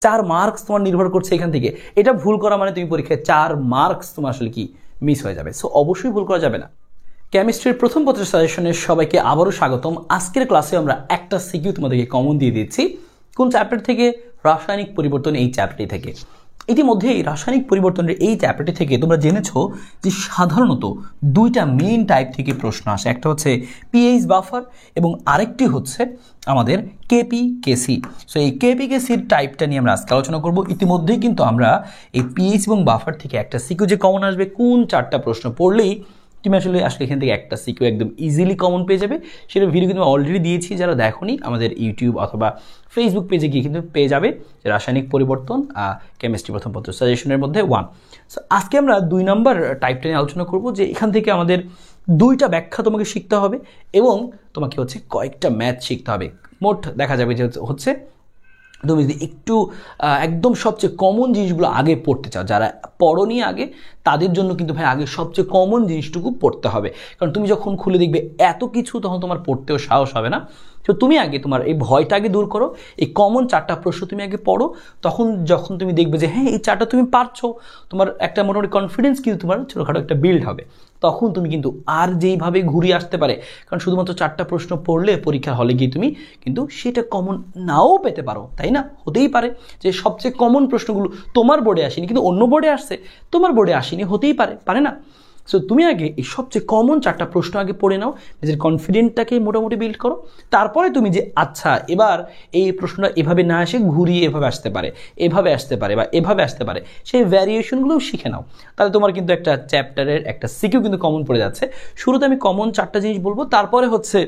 4 marks তোমার নির্ভর করছে এখান থেকে, এটা ভুল করা মানে তুমি পরীক্ষায় 4 মার্কস তোমার আসলে কি মিস হয়ে যাবে। সো অবশ্যই ভুল করা যাবে না। কেমিস্ট্রির প্রথম পত্রের সাজেশনের সবাইকে আবারও স্বাগতম। আজকের ক্লাসে আমরা একটা সিকিউ তোমাদেরকে কমন দিয়ে দিচ্ছি। কোন চ্যাপ্টার থেকে? রাসায়নিক পরিবর্তন এই চ্যাপ্টারটি থেকে। ইতিমধ্যেই রাসায়নিক পরিবর্তনের এই চ্যাপ্টারটি থেকে তোমরা জেনেছো যে সাধারণত দুইটা মেইন টাইপ থেকে প্রশ্ন আসে। একটা হচ্ছে পিএইচ বাফার এবং আরেকটি হচ্ছে আমাদের কেপি কেসি। সো এই কেপি কেসির টাইপটা নিয়ে আমরা আজকে আলোচনা করব। ইতিমধ্যেই কিন্তু আমরা এই পিএইচ এবং বাফার থেকে একটা সিকিউ যে কমন আসবে, কোন 4টা প্রশ্ন পড়লেই তুমি আসলে এখান থেকে একটা সিকিউ একদম ইজিলি কমন পেয়ে যাবে, সেটা ভিডিও কিন্তু অলরেডি দিয়েছি। যারা দেখোনি আমাদের ইউটিউব অথবা ফেসবুক পেজে গিয়ে কিন্তু পেয়ে যাবে যে রাসায়নিক পরিবর্তন কেমিস্ট্রি প্রথম পত্র সাজেশনের মধ্যে 1। সো আজকে আমরা 2 নম্বর টাইপটা নিয়ে আলোচনা করব, যে এখান থেকে আমাদের 2টা ব্যাখ্যা তোমাকে শিখতে হবে এবং তোমাকে হচ্ছে কয়েকটা ম্যাথ শিখতে হবে। মোট দেখা যাবে যে হচ্ছে তুমি যদি একটু একদম সবচেয়ে কমন জিনিসগুলো আগে পড়তে চাও, যারা পড়োনি আগে তাদের জন্য কিন্তু ভাই আগে সবচেয়ে কমন জিনিসটুকু পড়তে হবে। কারণ তুমি যখন খুলে দেখবে এত কিছু, তখন তোমার পড়তেও সাহস হবে না। তো তুমি আগে তোমার এই ভয়টা আগে দূর করো, এই কমন 4টা প্রশ্ন তুমি আগে পড়ো। তখন যখন তুমি দেখবে যে হ্যাঁ এই 4টা তুমি পারছো, তোমার একটা মোটামুটি কনফিডেন্স কিন্তু তোমার ছোটোখাটো একটা বিল্ড হবে। তখন তুমি কিন্তু আর যেইভাবে ঘুরিয়ে আসতে পারে, কারণ শুধুমাত্র 4টা প্রশ্ন পড়লে পরীক্ষার হলে গিয়ে তুমি কিন্তু সেটা কমন নাও পেতে পারো, তাই না? হতেই পারে যে সবচেয়ে কমন প্রশ্নগুলো তোমার বোর্ডে আসেনি কিন্তু অন্য বোর্ডে আসছে, তোমার বোর্ডে আসেনি, হতেই পারে, পারে না? সো তুমি আগে এই সবচেয়ে কমন 4টা প্রশ্ন আগে পড়ে নাও, নিজের কনফিডেন্টটাকে মোটামুটি বিল্ড করো। তারপরে তুমি যে আচ্ছা এবার এই প্রশ্নটা এভাবে না আসে ঘুরিয়ে এভাবে আসতে পারে, এভাবে আসতে পারে বা এভাবে আসতে পারে, সেই ভ্যারিয়েশনগুলোও শিখে নাও। তাহলে তোমার কিন্তু একটা চ্যাপ্টারের একটা সিকিউ কিন্তু কমন পড়ে যাচ্ছে। শুরুতে আমি কমন 4টা জিনিস বলবো, তারপরে হচ্ছে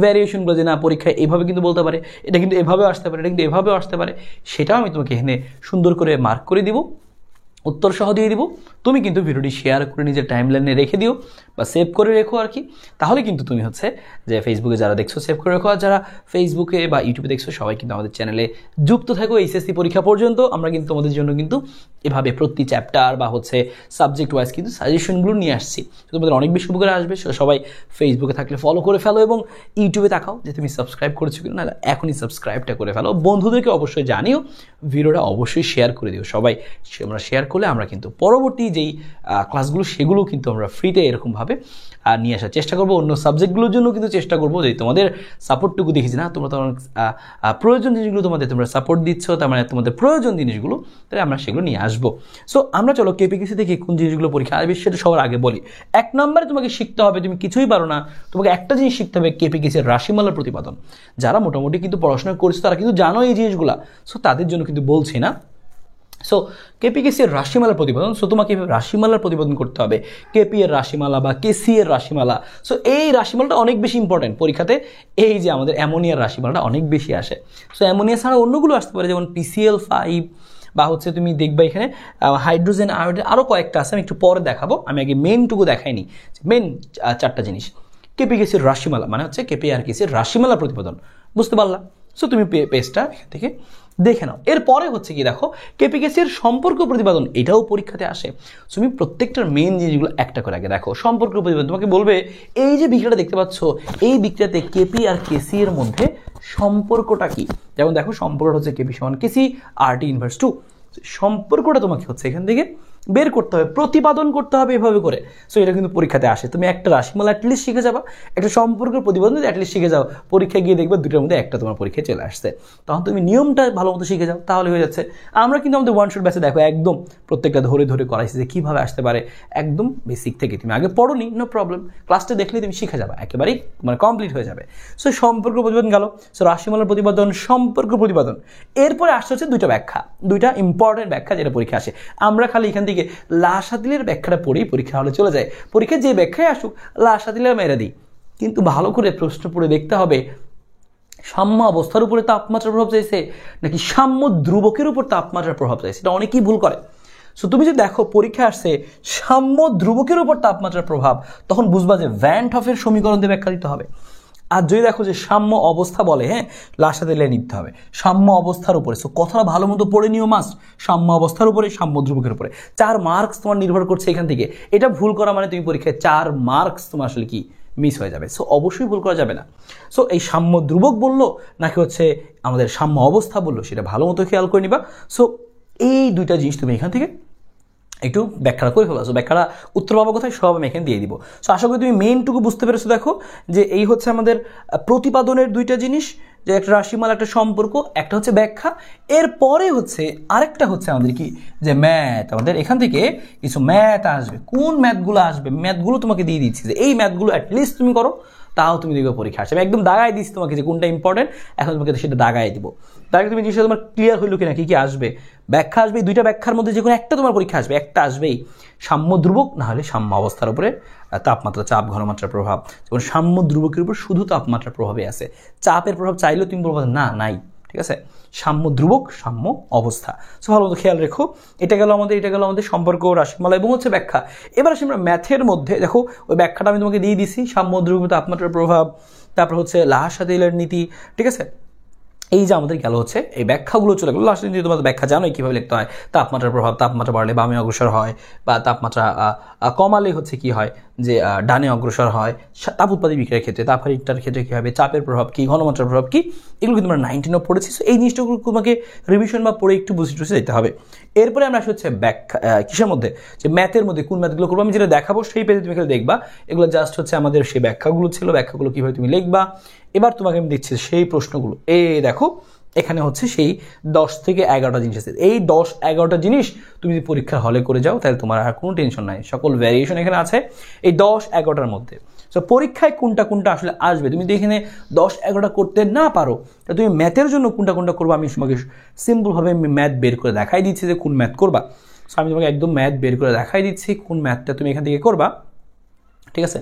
ভ্যারিয়েশনগুলো, যে না পরীক্ষায় এভাবে কিন্তু বলতে পারে, এটা কিন্তু এভাবেও আসতে পারে, এটা কিন্তু এভাবেও আসতে পারে, সেটাও আমি তোমাকে এখানে সুন্দর করে মার্ক করে দিব, উত্তর সহ দিয়ে দিব। তুমি কিন্তু ভিডিওটি শেয়ার করে নিজের টাইমলাইনে রেখে দিও বা সেভ করে রেখো আর কি। তাহলে কিন্তু তুমি হচ্ছে যে ফেসবুকে যারা দেখছো সেভ করে রেখো, আর যারা ফেসবুকে বা ইউটিউবে দেখছো সবাই কিন্তু আমাদের চ্যানেলে যুক্ত থাকো। এইচএসসি পরীক্ষা পর্যন্ত আমরা কিন্তু তোমাদের জন্য কিন্তু এভাবে প্রতি চ্যাপ্টার বা হচ্ছে সাবজেক্ট ওয়াইজ কিন্তু সাজেশনগুলো নিয়ে আসছি। তোমাদের অনেক বেশি উপকারে আসবে। সবাই ফেসবুকে থাকলে ফলো করে ফেলো এবং ইউটিউবে তাকাও যে তুমি সাবস্ক্রাইব করেছো কিনা, না এখনই সাবস্ক্রাইবটা করে ফেলো। বন্ধুদেরকে অবশ্যই জানিও, ভিডিওটা অবশ্যই শেয়ার করে দিও। সবাই আমরা শেয়ার করলে আমরা কিন্তু পরবর্তী যেই ক্লাসগুলো সেগুলো কিন্তু আমরা ফ্রিতে এরকমভাবে নিয়ে আসার চেষ্টা করবো। অন্য সাবজেক্টগুলোর জন্য কিন্তু চেষ্টা করবো যে তোমাদের সাপোর্টটুকু দেখেছি না, তোমরা তোমার প্রয়োজন জিনিসগুলো তোমরা সাপোর্ট দিচ্ছ, তার মানে তোমাদের প্রয়োজন জিনিসগুলো, তাই আমরা সেগুলো নিয়ে আসবো। সো আমরা চলো কেপিকেসি থেকে কোন জিনিসগুলো পরীক্ষা আসবে সেটা সবার আগে বলি। 1 নম্বরে তোমাকে শিখতে হবে, তুমি কিছুই পারো না, তোমাকে একটা জিনিস শিখতে হবে, কেপিকেসির রাশিমালার প্রতিপাদন। যারা মোটামুটি কিন্তু পড়াশোনা করছে তারা কিন্তু জানো এই জিনিসগুলো, সো তাদের জন্য কিন্তু বলছি না। সো কেপিকেসি এর রাশিমালার প্রতিপাদন। সো তোমাকে রাশিমালার প্রতিপাদন করতে হবে, কেপি এর রাশিমালা বা কেসি এর রাশিমালা। সো এই রাশিমালাটা অনেক বেশি ইম্পর্টেন্ট পরীক্ষাতে। এই যে আমাদের অ্যামোনিয়ার রাশিমালাটা অনেক বেশি আসে। সো অ্যামোনিয়া ছাড়া অন্যগুলো আসতে পারে, যেমন PCl5 বা হচ্ছে তুমি দেখবে এখানে হাইড্রোজেন আয়োডাইড, আরও কয়েকটা আছে, আমি একটু পরে দেখাবো। আমি আগে মেনটুকু দেখাইনি, মেন 4টা জিনিস। কেপিকেসির রাশিমালা মানে হচ্ছে কেপি আর কেসির রাশিমালা প্রতিপাদন, বুঝতে পারলা? সো তুমি পেজটা এখান থেকে দেখে নাও। এরপরে হচ্ছে কি দেখো, কেপিকেসির সম্পর্ক প্রতিপাদন, এটাও পরীক্ষাতে আসে। তুমি প্রত্যেকটার মেন জিনিসগুলো একটা করে আগে দেখো। সম্পর্ক প্রতিপাদন তোমাকে বলবে এই যে বিক্রিয়াটা দেখতে পাচ্ছ, এই বিক্রিয়াতে কেপি আর কেসি এর মধ্যে সম্পর্কটা কি। যেমন দেখো সম্পর্কটা হচ্ছে কেপি সমান কেসি RT ইনভার্স 2। সম্পর্কটা তোমাকে হচ্ছে এখান থেকে বের করতে হবে, প্রতিপাদন করতে হবে এভাবে করে। সো এটা কিন্তু পরীক্ষাতে আসে। তুমি একটা রাশিমালা অ্যাটলিস্ট শিখে যাবা, একটা সম্পর্কের প্রতিপাদন অ্যাটলিস্ট শিখে যাও, পরীক্ষায় গিয়ে দেখবে 2টার মধ্যে একটা তোমার পরীক্ষায় চলে আসছে। তখন তুমি নিয়মটা ভালো মতো শিখে যাও, তাহলে হয়ে যাচ্ছে। আমরা কিন্তু আমাদের 1 শট ব্যাচে দেখো একদম প্রত্যেকটা ধরে ধরে করাইছি যে কীভাবে আসতে পারে, একদম বেসিক থেকে। তুমি আগে পড়োনি, নো প্রবলেম, ক্লাসটা দেখলে তুমি শিখে যাবে, একেবারেই মানে কমপ্লিট হয়ে যাবে। সো সম্পর্ক প্রতিপাদন গেল, সো রাশিমালার প্রতিপাদন, সম্পর্ক প্রতিপাদন। এরপরে আসতে হচ্ছে 2টা ব্যাখ্যা, 2টা ইম্পর্টেন্ট ব্যাখ্যা যেটা পরীক্ষা আসে। আমরা খালি এখান থেকে লাসাতিলের ব্যাখ্যাটা পড়েই পরীক্ষা হলে চলে যায়। পরীক্ষায় যে ব্যাখ্যায় আসুক লাসাতিলের মেরে দিই, কিন্তু ভালো করে প্রশ্ন পড়ে দেখতে হবে সাম্য অবস্থার উপরে তাপমাত্রার প্রভাব চাইছে নাকি সাম্য ধ্রুবকের উপর তাপমাত্রার প্রভাব চাইছে। এটা অনেকেই ভুল করে। সো তুমি যদি দেখো পরীক্ষা আসছে সাম্য ধ্রুবকের উপর তাপমাত্রার প্রভাব, তখন বুঝবা যে ভ্যান হফের সমীকরণ দিয়ে ব্যাখ্যা দিতে হবে। আর যদি দেখো যে সাম্য অবস্থা বলে, হ্যাঁ লাসাতিলে নিতে হবে সাম্য অবস্থার উপরে। সো কথাটা ভালো মতো পড়ে নিও মাস্ট, সাম্য অবস্থার উপরে, সাম্য ধ্রুবকের উপরে। 4 মার্কস তোমার নির্ভর করছে এখান থেকে, এটা ভুল করা মানে তুমি পরীক্ষায় 4 মার্কস তোমার আসলে কি মিস হয়ে যাবে। সো অবশ্যই ভুল করা যাবে না। সো এই সাম্য ধ্রুবক বললো নাকি হচ্ছে আমাদের সাম্য অবস্থা বললো সেটা ভালো মতো খেয়াল করে নিবা। সো এই দুইটা জিনিস তুমি এখান থেকে একটু ব্যাখ্যা করে ফেলো। সো ব্যাখ্যাটা উত্তর পাবো কোথায়, সব আমি এখানে দিয়ে দিব। সো আশা করি তুমি মেইনটুকু বুঝতে পেরেছো। দেখো যে এই হচ্ছে আমাদের প্রতিপাদনের দুইটা জিনিস, যে একটা রাশিমালা একটা সম্পর্ক, একটা হচ্ছে ব্যাখ্যা, এরপরে হচ্ছে আরেকটা হচ্ছে আমাদের কি যে ম্যাথ। আমাদের এখান থেকে কিছু ম্যাথ আসবে। কোন ম্যাথগুলো আসবে, ম্যাথগুলো তোমাকে দিয়ে দিচ্ছি যে এই ম্যাথগুলো অ্যাটলিস্ট তুমি করো, তাও তুমি দেখবে পরীক্ষা আসবে। একদম দাগাই দিচ্ছি তোমাকে যে কোনটা ইম্পর্টেন্ট, এখন তোমাকে সেটা দাগাই দিব। তাহলে তুমি জিনিসটা তোমার ক্লিয়ার হইলো কিনা, কি কি আসবে। ব্যাখ্যা আসবে, দুইটা ব্যাখ্যার মধ্যে যে কোনো একটা তোমার পরীক্ষা আসবে, একটা আসবেই সাম্য ধ্রুবক, না হলে সাম্য অবস্থার উপরে তাপমাত্রা, চাপ, ঘনমাত্রার প্রভাব। যেমন সাম্য ধ্রুবকের উপর শুধু তাপমাত্রার প্রভাবে আছে, চাপের প্রভাব চাইলেও তুমি বলবো না, নাই। ঠিক আছে, সাম্য ধ্রুবক, সাম্য অবস্থা। সো ভালো মতো খেয়াল রেখো। এটা গেল আমাদের সম্পর্ক, রাশিমালা এবং হচ্ছে ব্যাখ্যা। এবার আসি আমরা ম্যাথের মধ্যে। দেখো ওই ব্যাখ্যাটা আমি তোমাকে দিয়ে দিছি, সাম্য ধ্রুবক, তাপমাত্রার প্রভাব, তারপর হচ্ছে লাহাসা তেলের নীতি। ঠিক আছে, এই যে আমাদের গেল হচ্ছে এই ব্যাখ্যাগুলো চলে গেলো। লাস্টে যদি তোমাদের ব্যাখ্যা জানোই কীভাবে লিখতে হয়। তাপমাত্রার প্রভাব, তাপমাত্রা বাড়লে বামে অগ্রসর হয়, বা তাপমাত্রা কমালে হচ্ছে কি হয় যে ডানে অগ্রসর হয়। তাপ উৎপাদী বিক্রিয়ার ক্ষেত্রে, তাপহারিটার ক্ষেত্রে কী হবে, চাপের প্রভাব কী, ঘনমাত্রার প্রভাব কী, এগুলো কিন্তু আমরা 19 পড়েছি। সো এই জিনিসটাগুলো তোমাকে রিভিশন বা পড়ে একটু বুঝে টুঝে যেতে হবে। এরপরে আমরা আসি হচ্ছে ব্যাখ্যা, কিসের মধ্যে, যে ম্যাথের মধ্যে কোন ম্যাথগুলো করবো আমি যেটা দেখাবো সেই পেজে তুমি খেলে দেখবা। এগুলো জাস্ট হচ্ছে আমাদের সেই ব্যাখ্যাগুলো ছিল, ব্যাখ্যাগুলো কীভাবে তুমি লিখবা। এবার তোমাকে আমি দিচ্ছি সেই প্রশ্নগুলো। দেখো এখানে হচ্ছে সেই 10 থেকে 11টা জিনিস আছে। এই 10-11টা জিনিস তুমি যদি পরীক্ষার হলে করে যাও তাহলে তোমার আর কোনো টেনশন নাই, সকল ভ্যারিয়েশন এখানে আছে এই 10-11টার মধ্যে। সো পরীক্ষায় কোনটা কোনটা আসলে আসবে, তুমি যদি এখানে 10-11টা করতে না পারো তাহলে তুমি ম্যাথের জন্য কোনটা কোনটা করবো আমি তোমাকে সিম্পলভাবে ম্যাথ বের করে দেখাই দিচ্ছি যে কোন ম্যাথ করবা। সো আমি তোমাকে একদম ম্যাথ বের করে দেখাই দিচ্ছি কোন ম্যাথটা তুমি এখান থেকে করবা। ঠিক আছে,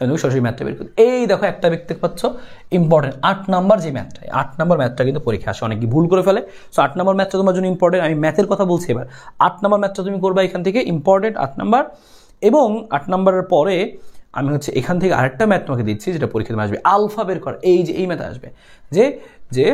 তুমি সরাসরি ম্যাথটা বের করি। এই দেখো একটা দেখতে পাচ্ছ ইম্পর্টেন্ট 8 নাম্বার যে ম্যাথটা, 8 নাম্বার ম্যাথটা কিন্তু পরীক্ষা আসে, অনেকে ভুল করে ফেলে। সো 8 নাম্বার ম্যাথটা তোমার জন্য ইম্পর্টেন্ট। আমি ম্যাথের কথা বলছি এবার। 8 নাম্বার ম্যাথটা তুমি করবা এখান থেকে, ইম্পর্টেন্ট 8 নাম্বার। এবং 8 নাম্বারের পরে আমি হচ্ছে এখান থেকে আরেকটা ম্যাথ তোমাকে দিচ্ছি যেটা পরীক্ষা তোমার আসবে, আলফা বের কর। এই যে এই ম্যাথ আসবে যে যে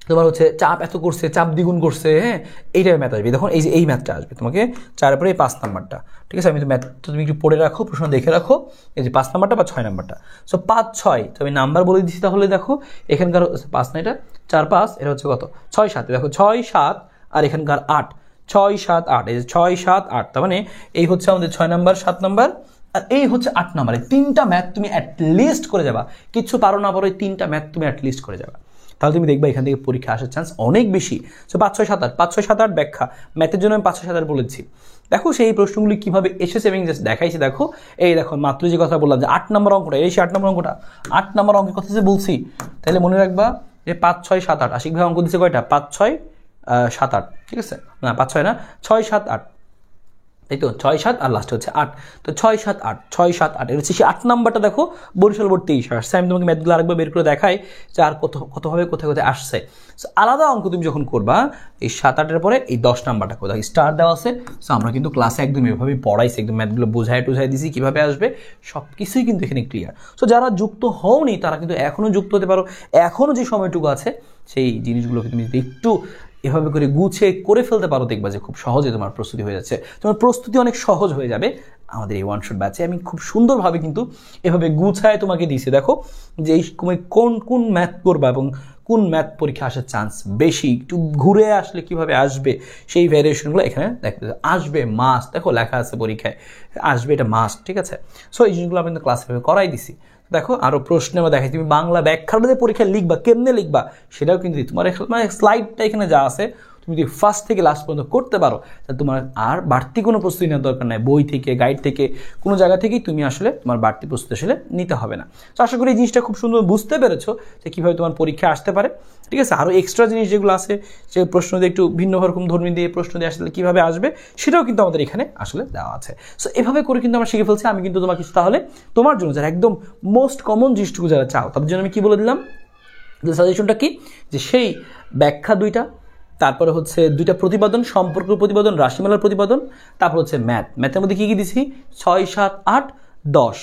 তোমার হচ্ছে চাপ এত করছে, চাপ দ্বিগুণ করছে, হ্যাঁ এইটাই ম্যাথ আসবে। দেখুন এই যে এই ম্যাথটা আসবে তোমাকে 4-এর পরে এই 5 নাম্বারটা। ঠিক আছে, আমি তো ম্যাথটা তুমি একটু পড়ে রাখো, প্রশ্ন দেখে রাখো। এই যে 5 নাম্বারটা বা 6 নাম্বারটা। সো 5-6 তো আমি নাম্বার বলে দিচ্ছি। তাহলে দেখো এখানকার 5 না, এটা 4-5, এটা হচ্ছে কত 6-7। দেখো 6-7 আর এখানকার 8, 6-7-8, এই যে 6-7-8, তার মানে এই হচ্ছে আমাদের 6 নাম্বার, 7 নাম্বার আর এই হচ্ছে 8 নাম্বার। এই 3টা ম্যাথ তুমি অ্যাটলিস্ট করে যাবা, কিচ্ছু পারো না পারো এই 3টা ম্যাথ তুমি অ্যাটলিস্ট করে যাবা। তাহলে তুমি দেখবা এখান থেকে পরীক্ষা আসার চান্স অনেক বেশি। সো 5-6-7-8, 5-6-7-8 ব্যাখ্যা। ম্যাথের জন্য আমি 5-6-7-8 বলেছি। দেখো সেই প্রশ্নগুলি কীভাবে এসেছে এবং জাস্ট দেখাইছি। দেখো এই দেখো মাত্র যে কথা বললাম যে 8 নম্বর অঙ্কটা, এই 8 নম্বর অঙ্কটা, 8 নম্বর অঙ্কের কথা যে বলছি, তাহলে মনে রাখবা যে 5-6-7-8 আশিক ভাই অঙ্ক দিচ্ছে কয়টা, 5-6-7-8। ঠিক আছে, না 5-6 না, 6-7-8, তাই তো 6-7 আর লাস্টে হচ্ছে 8। তো 6-7-8, 6-7-8 এর হচ্ছে সেই 8 নাম্বারটা। দেখো বরিশাল বোর্ড 23 আসছে। আমি তোমাকে ম্যাথগুলো আরেকবার বের করে দেখাই যে আর কতভাবে কোথায় কোথায় আসছে। আলাদা অঙ্ক তুমি যখন করবা এই 7-8-এর পরে এই 10 নাম্বারটা কোথায় স্টার দেওয়া আছে। সো আমরা কিন্তু ক্লাসে একদম এভাবেই পড়াইছি, একদম ম্যাথগুলো বোঝাই টুঝাই দিছি কীভাবে আসবে, সব কিছুই কিন্তু এখানে ক্লিয়ার। সো যারা যুক্ত হওনি তারা কিন্তু এখনও যুক্ত হতে পারো। এখনও যে সময়টুকু আছে সেই জিনিসগুলোকে তুমি যদি একটু এভাবে করে গুছিয়ে করে ফেলতে পারো, দেখবা যে খুব সহজে তোমার প্রস্তুতি হয়ে যাচ্ছে। তোমার প্রস্তুতি অনেক সহজ হয়ে যাবে। আমাদের এই ওয়ান শট ব্যাচে আমি খুব সুন্দরভাবে কিন্তু এভাবে গুছায় তোমাকে দিয়েছি। দেখো যে এই কোন কোন ম্যাথ করবা এবং কোন ম্যাথ পরীক্ষা আসার চান্স বেশি, একটু ঘুরে আসলে কিভাবে আসবে সেই ভ্যারিয়েশনগুলো এখানে দেখতে আসবে। মাস্ট, দেখো লেখা আছে পরীক্ষায় আসবে, এটা মাস্ট। ঠিক আছে, সো এই জিনিসগুলো আমি কিন্তু ক্লাসে করাই দিছি। দেখো আরও প্রশ্নে আমরা দেখাই, তুমি বাংলা ব্যাখ্যার মধ্যে পরীক্ষা লিখবা, কেমনে লিখবা সেটাও কিন্তু তোমার মানে স্লাইডটা এখানে যা আছে তুমি যদি ফার্স্ট থেকে লাস্ট পর্যন্ত করতে পারো তাহলে তোমার আর বাড়তি কোনো প্রস্তুতি নেওয়ার দরকার নাই। বই থেকে, গাইড থেকে, কোনো জায়গা থেকেই তুমি আসলে তোমার বাড়তি প্রস্তুতি আসলে নিতে হবে না। তো আশা করি এই জিনিসটা খুব সুন্দর বুঝতে পেরেছো যে কীভাবে তোমার পরীক্ষা আসতে পারে। ঠিক আছে, আরও এক্সট্রা জিনিস যেগুলো আছে, যে প্রশ্ন দিয়ে একটু ভিন্ন রকম ধর্মী দিয়ে প্রশ্ন দিয়ে আসলে কীভাবে আসবে সেটাও কিন্তু আমাদের এখানে আসলে দেওয়া আছে। সো এভাবে করে কিন্তু আমরা শিখে ফেলছি। আমি কিন্তু তোমাকে তাহলে তোমার জন্য যারা একদম মোস্ট কমন জিনিসটুকু যারা চাও তাদের জন্য আমি কী বলে দিলাম, সাজেশনটা কি, যে সেই ব্যাখ্যা 2টা, তারপরে হচ্ছে 2টা প্রতিপাদন, সম্পর্ক প্রতিপাদন, রাশিমালার প্রতিপাদন, তারপর হচ্ছে ম্যাথের মধ্যে কী কী দিছি 6-7-8-10,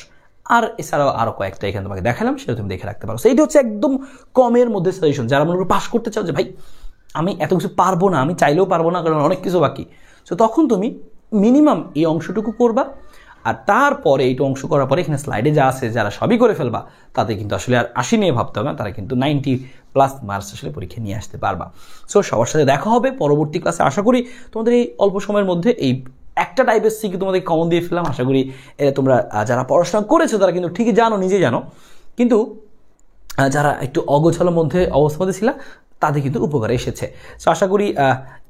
আর এছাড়াও আরও কয়েকটা এখানে তোমাকে দেখালাম, সেটা তুমি দেখে রাখতে পারো। সেইটা হচ্ছে একদম কমের মধ্যে সাজেশন। যারা মনে করো পাস করতে চাও যে ভাই আমি এত কিছু পারবো না, আমি চাইলেও পারবো না কারণ অনেক কিছু বাকি, সো তখন তুমি মিনিমাম এই অংশটুকু করবা আর তারপরে এইটা অংশ করার পরে এখানে স্লাইডে যা আছে যারা সবই করে ফেলবা তাদের কিন্তু আসলে আর 80 নিয়ে ভাবতে হবে না, তারা কিন্তু 90+ মার্কস আসলে পরীক্ষা নিয়ে আসতে পারবা। সো সবার সাথে দেখা হবে পরবর্তী ক্লাসে। আশা করি তোমাদের এই অল্প সময়ের মধ্যে এই একটা টাইপের সিকে তোমাদের কমন দিয়ে ফেললাম। আশা করি এটা তোমরা যারা পড়াশোনা করেছো তারা কিন্তু ঠিকই জানো, নিজে জানো, কিন্তু যারা একটু অগোছালোর মধ্যে অবস্থাতে ছিল তাদের কিন্তু উপকারে এসেছে। সো আশা করি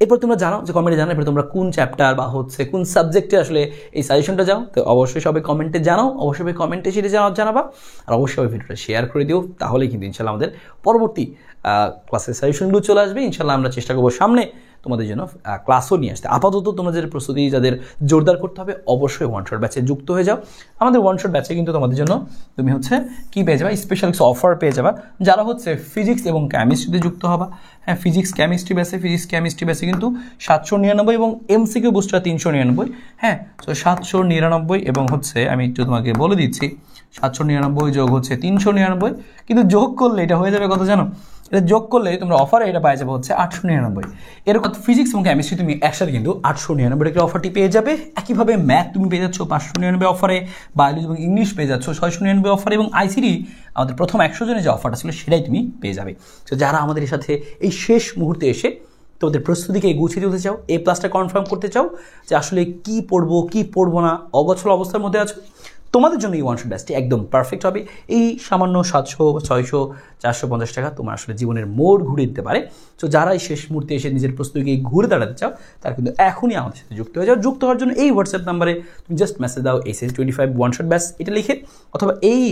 এরপর তোমরা জানো যে কমেন্টে জানো এরপর তোমরা কোন চ্যাপ্টার বা হচ্ছে কোন সাবজেক্টে আসলে এই সাজেশনটা যাও। তো অবশ্যই সবাই কমেন্টে জানাও, অবশ্যই কমেন্টে সেটা জানাবা, আর অবশ্যই ভিডিওটা শেয়ার করে দিও। তাহলেই কিন্তু ইনশাল্লাহ আমাদের পরবর্তী ক্লাসের সাজেশনগুলো চলে আসবে। ইনশাল্লাহ আমরা চেষ্টা করবো সামনে তোমাদের জন্য ক্লাসও নিয়ে আসতে। আপাতত তোমাদের প্রস্তুতি যাদের জোরদার করতে হবে অবশ্যই ওয়ান শট ব্যাচে যুক্ত হয়ে যাও। আমাদের ওয়ান শট ব্যাচে কিন্তু তোমাদের জন্য তুমি হচ্ছে কী পেয়ে যাবা, স্পেশাল কিছু অফার পেয়ে যাবা। যারা হচ্ছে ফিজিক্স এবং কেমিস্ট্রিতে যুক্ত হবা, হ্যাঁ ফিজিক্স কেমিস্ট্রি ব্যাচে কিন্তু 799 এবং এমসিকিউ বুস্টার 399। হ্যাঁ, তো 799 এবং হচ্ছে আমি একটু তোমাকে বলে দিচ্ছি 799 যোগ হচ্ছে 399, কিন্তু যোগ করলে এটা হয়ে যাবে কত জানো? এটা যোগ করলে তোমরা অফারে এটা পাওয়া যাবে হচ্ছে 899। এরকম ফিজিক্স এবং কেমিস্ট্রি তুমি একসাথে কিন্তু 899 টাকা অফারটি পেয়ে যাবে। একইভাবে ম্যাথ তুমি পেয়ে যাচ্ছ 599 অফারে, বায়োলজি এবং ইংলিশ পেয়ে যাচ্ছ 699 অফারে, এবং আইসিডি আমাদের প্রথম 100 জনের যে অফারটা ছিল সেটাই তুমি পেয়ে যাবে। তো যারা আমাদের সাথে এই শেষ মুহূর্তে এসে তোমাদের প্রস্তুতিকে গুছিয়ে তুলতে চাও, A+টা কনফার্ম করতে চাও যে আসলে কি পড়বো কি পড়বো না, অগোছল অবস্থার মধ্যে আছো, তোমাদের জন্য এই ওয়ান শট ব্যাচটি একদম পারফেক্ট হবে। এই সামান্য 700, 600, 450 টাকা তোমার আসলে জীবনের মোড় ঘুরে দিতে পারে। তো যারা এই শেষ মুহূর্তে এসে নিজের প্রস্তুতিকে ঘুরে দাঁড়াতে চাও তারা কিন্তু এখনই আমাদের সাথে যুক্ত হয়ে যাও। যুক্ত হওয়ার জন্য এই হোয়াটসঅ্যাপ নাম্বারে তুমি জাস্ট মেসেজ দাও HH25 ওয়ান শট ব্যাচ এটা লিখে, অথবা এই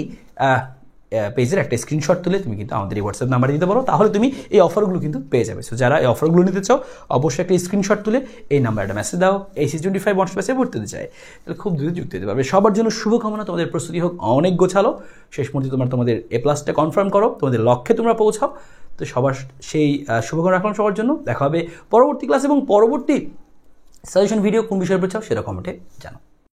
পেজের একটা স্ক্রিনশট তুলে তুমি কিন্তু আমাদের এই হোয়াটসঅ্যাপ নাম্বারে দিতে পারো, তাহলে তুমি এই অফারগুলো কিন্তু পেয়ে যাবে। সো যারা এই অফারগুলো নিতে চাও অবশ্যই একটা স্ক্রিনশট তুলে এই নাম্বারটা মেসেজ দাও HH25 ওয়ান শট ব্যাচে ভর্তি দিতে চাই, তাহলে খুব দ্রুত যুক্ত দিতে পারবে। সবার জন্য শুভকামনা, তোমাদের প্রস্তুতি হোক অনেক গোছালো, শেষ মুহূর্তে তোমাদের A+টা কনফার্ম করো, তোমাদের লক্ষ্যে তোমরা পৌঁছাও। তো সবার সেই শুভকামনা রাখলাম সবার জন্য। দেখা হবে পরবর্তী ক্লাস এবং পরবর্তী সাজেশন ভিডিও কোন বিষয়ের উপর চাও সেটা কমেন্টে জানাও।